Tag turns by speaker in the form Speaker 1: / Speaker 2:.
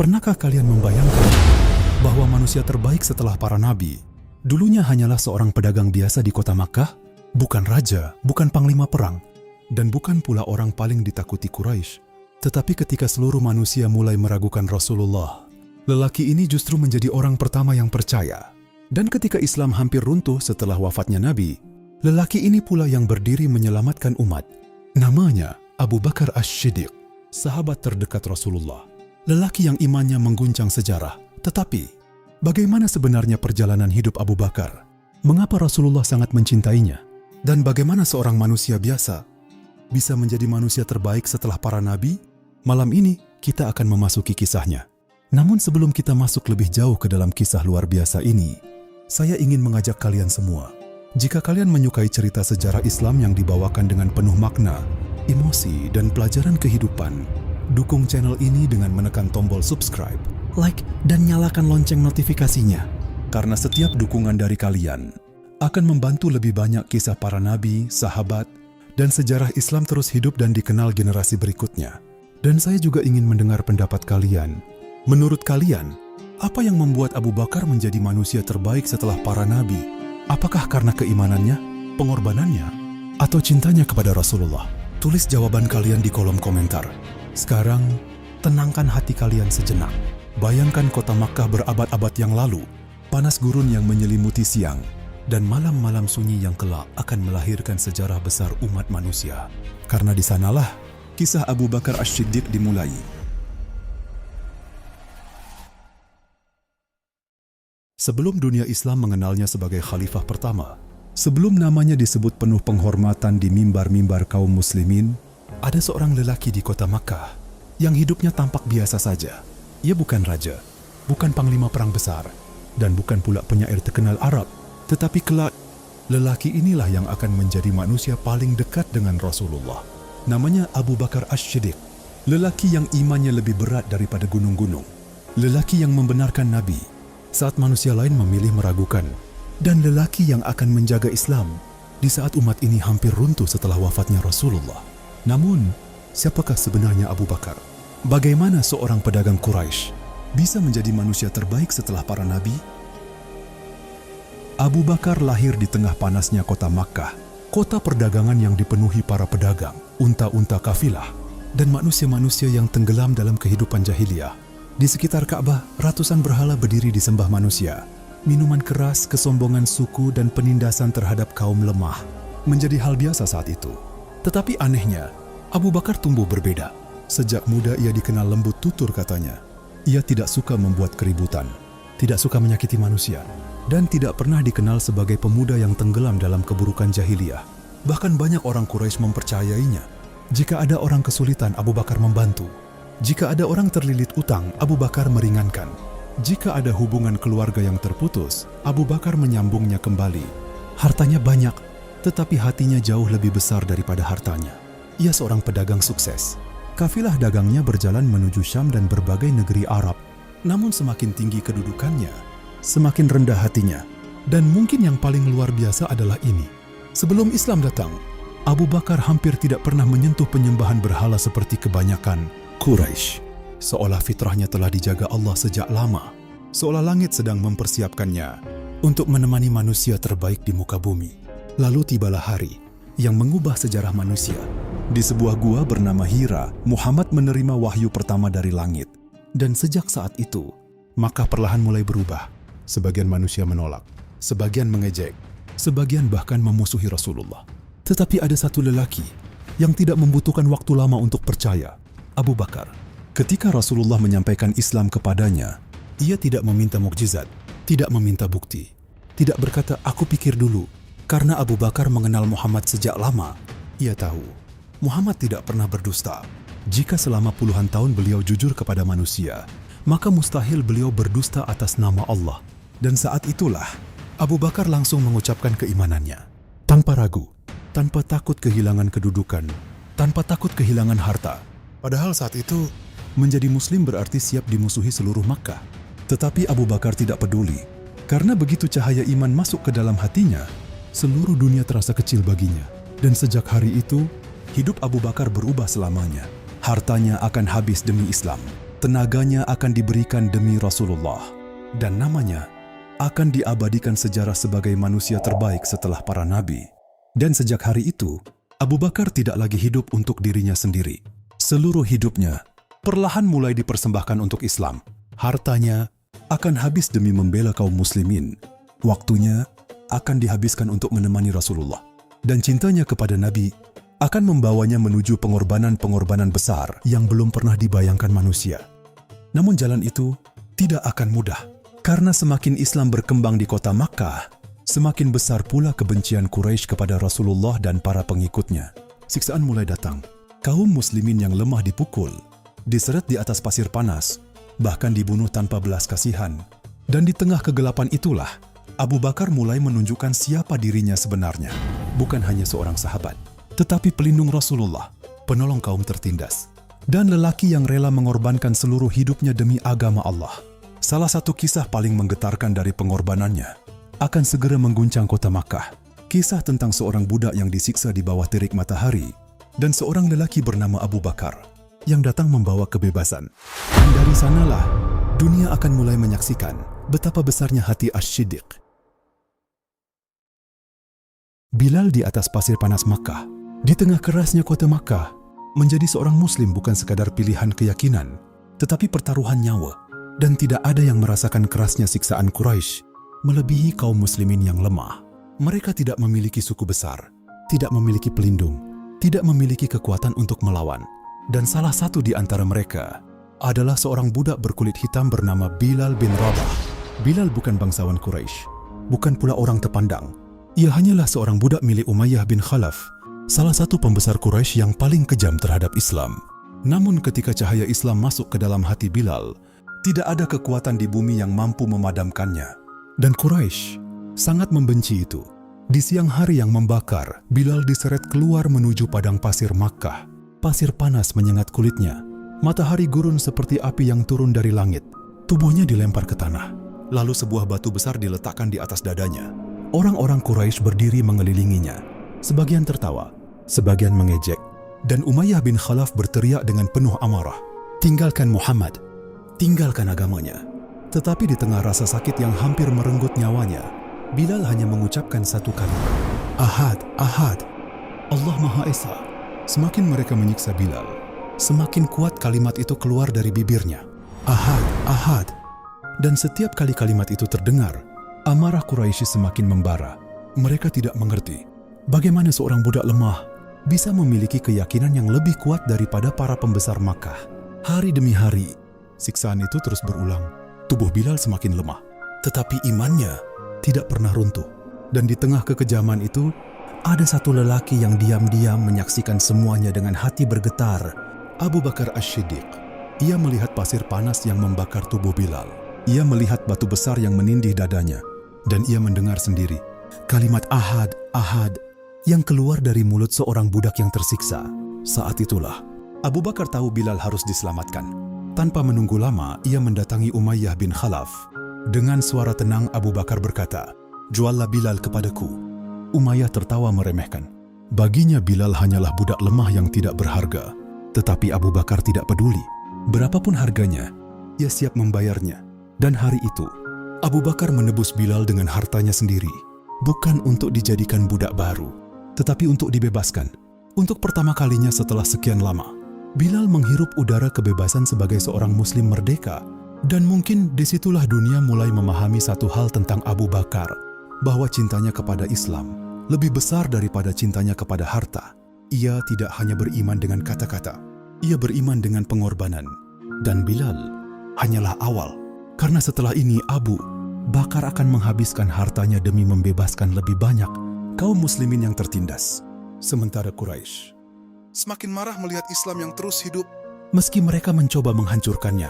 Speaker 1: Pernahkah kalian membayangkan bahwa manusia terbaik setelah para nabi dulunya hanyalah seorang pedagang biasa di kota Makkah? Bukan raja, bukan panglima perang, dan bukan pula orang paling ditakuti Quraisy. Tetapi ketika seluruh manusia mulai meragukan Rasulullah, lelaki ini justru menjadi orang pertama yang percaya. Dan ketika Islam hampir runtuh setelah wafatnya Nabi, lelaki ini pula yang berdiri menyelamatkan umat. Namanya Abu Bakar Ash-Shiddiq, sahabat terdekat Rasulullah. Lelaki yang imannya mengguncang sejarah. Tetapi, bagaimana sebenarnya perjalanan hidup Abu Bakar? Mengapa Rasulullah sangat mencintainya? Dan bagaimana seorang manusia biasa bisa menjadi manusia terbaik setelah para nabi? Malam ini kita akan memasuki kisahnya. Namun sebelum kita masuk lebih jauh ke dalam kisah luar biasa ini, saya ingin mengajak kalian semua. Jika kalian menyukai cerita sejarah Islam yang dibawakan dengan penuh makna, emosi, dan pelajaran kehidupan, dukung channel ini dengan menekan tombol subscribe, like, dan nyalakan lonceng notifikasinya. Karena setiap dukungan dari kalian akan membantu lebih banyak kisah para nabi, sahabat, dan sejarah Islam terus hidup dan dikenal generasi berikutnya. Dan saya juga ingin mendengar pendapat kalian. Menurut kalian, apa yang membuat Abu Bakar menjadi manusia terbaik setelah para nabi? Apakah karena keimanannya, pengorbanannya, atau cintanya kepada Rasulullah? Tulis jawaban kalian di kolom komentar. Sekarang, tenangkan hati kalian sejenak. Bayangkan kota Makkah berabad-abad yang lalu, panas gurun yang menyelimuti siang, dan malam-malam sunyi yang kelak akan melahirkan sejarah besar umat manusia. Karena di sanalah kisah Abu Bakar Ash-Shiddiq dimulai. Sebelum dunia Islam mengenalnya sebagai khalifah pertama, sebelum namanya disebut penuh penghormatan di mimbar-mimbar kaum muslimin, ada seorang lelaki di kota Makkah yang hidupnya tampak biasa saja. Ia bukan raja, bukan panglima perang besar, dan bukan pula penyair terkenal Arab. Tetapi kelak, lelaki inilah yang akan menjadi manusia paling dekat dengan Rasulullah. Namanya Abu Bakar Ash-Shiddiq, lelaki yang imannya lebih berat daripada gunung-gunung. Lelaki yang membenarkan Nabi saat manusia lain memilih meragukan, dan lelaki yang akan menjaga Islam di saat umat ini hampir runtuh setelah wafatnya Rasulullah. Namun, siapakah sebenarnya Abu Bakar? Bagaimana seorang pedagang Quraisy bisa menjadi manusia terbaik setelah para nabi? Abu Bakar lahir di tengah panasnya kota Makkah, kota perdagangan yang dipenuhi para pedagang, unta-unta kafilah, dan manusia-manusia yang tenggelam dalam kehidupan jahiliyah. Di sekitar Ka'bah, ratusan berhala berdiri disembah manusia. Minuman keras, kesombongan suku, dan penindasan terhadap kaum lemah menjadi hal biasa saat itu. Tetapi anehnya, Abu Bakar tumbuh berbeda. Sejak muda ia dikenal lembut tutur katanya. Ia tidak suka membuat keributan, tidak suka menyakiti manusia, dan tidak pernah dikenal sebagai pemuda yang tenggelam dalam keburukan jahiliyah. Bahkan banyak orang Quraisy mempercayainya. Jika ada orang kesulitan, Abu Bakar membantu. Jika ada orang terlilit utang, Abu Bakar meringankan. Jika ada hubungan keluarga yang terputus, Abu Bakar menyambungnya kembali. Hartanya banyak, tetapi hatinya jauh lebih besar daripada hartanya. Ia seorang pedagang sukses. Kafilah dagangnya berjalan menuju Syam dan berbagai negeri Arab. Namun semakin tinggi kedudukannya, semakin rendah hatinya. Dan mungkin yang paling luar biasa adalah ini. Sebelum Islam datang, Abu Bakar hampir tidak pernah menyentuh penyembahan berhala seperti kebanyakan Quraisy. Seolah fitrahnya telah dijaga Allah sejak lama. Seolah langit sedang mempersiapkannya untuk menemani manusia terbaik di muka bumi. Lalu tibalah hari yang mengubah sejarah manusia. Di sebuah gua bernama Hira, Muhammad menerima wahyu pertama dari langit. Dan sejak saat itu, Makkah perlahan mulai berubah. Sebagian manusia menolak, sebagian mengejek, sebagian bahkan memusuhi Rasulullah. Tetapi ada satu lelaki yang tidak membutuhkan waktu lama untuk percaya, Abu Bakar. Ketika Rasulullah menyampaikan Islam kepadanya, ia tidak meminta mukjizat, tidak meminta bukti, tidak berkata, "Aku pikir dulu." Karena Abu Bakar mengenal Muhammad sejak lama, ia tahu Muhammad tidak pernah berdusta. Jika selama puluhan tahun beliau jujur kepada manusia, maka mustahil beliau berdusta atas nama Allah. Dan saat itulah Abu Bakar langsung mengucapkan keimanannya, tanpa ragu, tanpa takut kehilangan kedudukan, tanpa takut kehilangan harta. Padahal saat itu, menjadi muslim berarti siap dimusuhi seluruh Makkah. Tetapi Abu Bakar tidak peduli, karena begitu cahaya iman masuk ke dalam hatinya, seluruh dunia terasa kecil baginya. Dan sejak hari itu, hidup Abu Bakar berubah selamanya. Hartanya akan habis demi Islam. tenaganya akan diberikan demi Rasulullah, dan namanya akan diabadikan sejarah sebagai manusia terbaik setelah para nabi. Dan sejak hari itu, Abu Bakar tidak lagi hidup untuk dirinya sendiri. Seluruh hidupnya perlahan mulai dipersembahkan untuk Islam. Hartanya akan habis demi membela kaum muslimin. Waktunya akan dihabiskan untuk menemani Rasulullah. Dan cintanya kepada Nabi akan membawanya menuju pengorbanan-pengorbanan besar yang belum pernah dibayangkan manusia. Namun jalan itu tidak akan mudah. Karena semakin Islam berkembang di kota Makkah, semakin besar pula kebencian Quraisy kepada Rasulullah dan para pengikutnya. Siksaan mulai datang. Kaum muslimin yang lemah dipukul, diseret di atas pasir panas, bahkan dibunuh tanpa belas kasihan. Dan di tengah kegelapan itulah, Abu Bakar mulai menunjukkan siapa dirinya sebenarnya. Bukan hanya seorang sahabat, tetapi pelindung Rasulullah, penolong kaum tertindas, dan lelaki yang rela mengorbankan seluruh hidupnya demi agama Allah. Salah satu kisah paling menggetarkan dari pengorbanannya akan segera mengguncang kota Makkah. Kisah tentang seorang budak yang disiksa di bawah terik matahari dan seorang lelaki bernama Abu Bakar yang datang membawa kebebasan. Dan dari sanalah dunia akan mulai menyaksikan betapa besarnya hati Asy-Syiddiq. Bilal di atas pasir panas Makkah, di tengah kerasnya kota Makkah, menjadi seorang muslim bukan sekadar pilihan keyakinan, tetapi pertaruhan nyawa. Dan tidak ada yang merasakan kerasnya siksaan Quraisy melebihi kaum muslimin yang lemah. Mereka tidak memiliki suku besar, tidak memiliki pelindung, tidak memiliki kekuatan untuk melawan. Dan salah satu di antara mereka adalah seorang budak berkulit hitam bernama Bilal bin Rabah. Bilal bukan bangsawan Quraisy, bukan pula orang terpandang. Ia hanyalah seorang budak milik Umayyah bin Khalaf, salah satu pembesar Quraisy yang paling kejam terhadap Islam. Namun ketika cahaya Islam masuk ke dalam hati Bilal, tidak ada kekuatan di bumi yang mampu memadamkannya. Dan Quraisy sangat membenci itu. Di siang hari yang membakar, Bilal diseret keluar menuju padang pasir Makkah. Pasir panas menyengat kulitnya. Matahari gurun seperti api yang turun dari langit. Tubuhnya dilempar ke tanah. Lalu sebuah batu besar diletakkan di atas dadanya. Orang-orang Quraisy berdiri mengelilinginya. Sebagian tertawa, sebagian mengejek. Dan Umayyah bin Khalaf berteriak dengan penuh amarah, "Tinggalkan Muhammad! Tinggalkan agamanya." Tetapi di tengah rasa sakit yang hampir merenggut nyawanya, Bilal hanya mengucapkan satu kalimat, "Ahad, Ahad, Allah Maha Esa." Semakin mereka menyiksa Bilal, semakin kuat kalimat itu keluar dari bibirnya. "Ahad, Ahad." Dan setiap kali kalimat itu terdengar, amarah Quraisy semakin membara. Mereka tidak mengerti bagaimana seorang budak lemah bisa memiliki keyakinan yang lebih kuat daripada para pembesar Makkah. Hari demi hari, siksaan itu terus berulang. Tubuh Bilal semakin lemah, tetapi imannya tidak pernah runtuh. Dan di tengah kekejaman itu, ada satu lelaki yang diam-diam menyaksikan semuanya dengan hati bergetar. Abu Bakar Asy-Syiddiq. Ia melihat pasir panas yang membakar tubuh Bilal. Ia melihat batu besar yang menindih dadanya. Dan ia mendengar sendiri kalimat "Ahad, Ahad" yang keluar dari mulut seorang budak yang tersiksa. Saat itulah Abu Bakar tahu Bilal harus diselamatkan. Tanpa menunggu lama, ia mendatangi Umayyah bin Khalaf. Dengan suara tenang, Abu Bakar berkata, "Juallah Bilal kepadaku." Umayyah tertawa meremehkan. Baginya Bilal hanyalah budak lemah yang tidak berharga. Tetapi Abu Bakar tidak peduli. Berapapun harganya, ia siap membayarnya. Dan hari itu, Abu Bakar menebus Bilal dengan hartanya sendiri. Bukan untuk dijadikan budak baru, tetapi untuk dibebaskan. Untuk pertama kalinya setelah sekian lama, Bilal menghirup udara kebebasan sebagai seorang muslim merdeka. Dan mungkin disitulah dunia mulai memahami satu hal tentang Abu Bakar, bahwa cintanya kepada Islam lebih besar daripada cintanya kepada harta. Ia tidak hanya beriman dengan kata-kata, ia beriman dengan pengorbanan. Dan Bilal hanyalah awal, karena setelah ini Abu Bakar akan menghabiskan hartanya demi membebaskan lebih banyak kaum muslimin yang tertindas. Sementara Quraisy semakin marah melihat Islam yang terus hidup. Meski mereka mencoba menghancurkannya,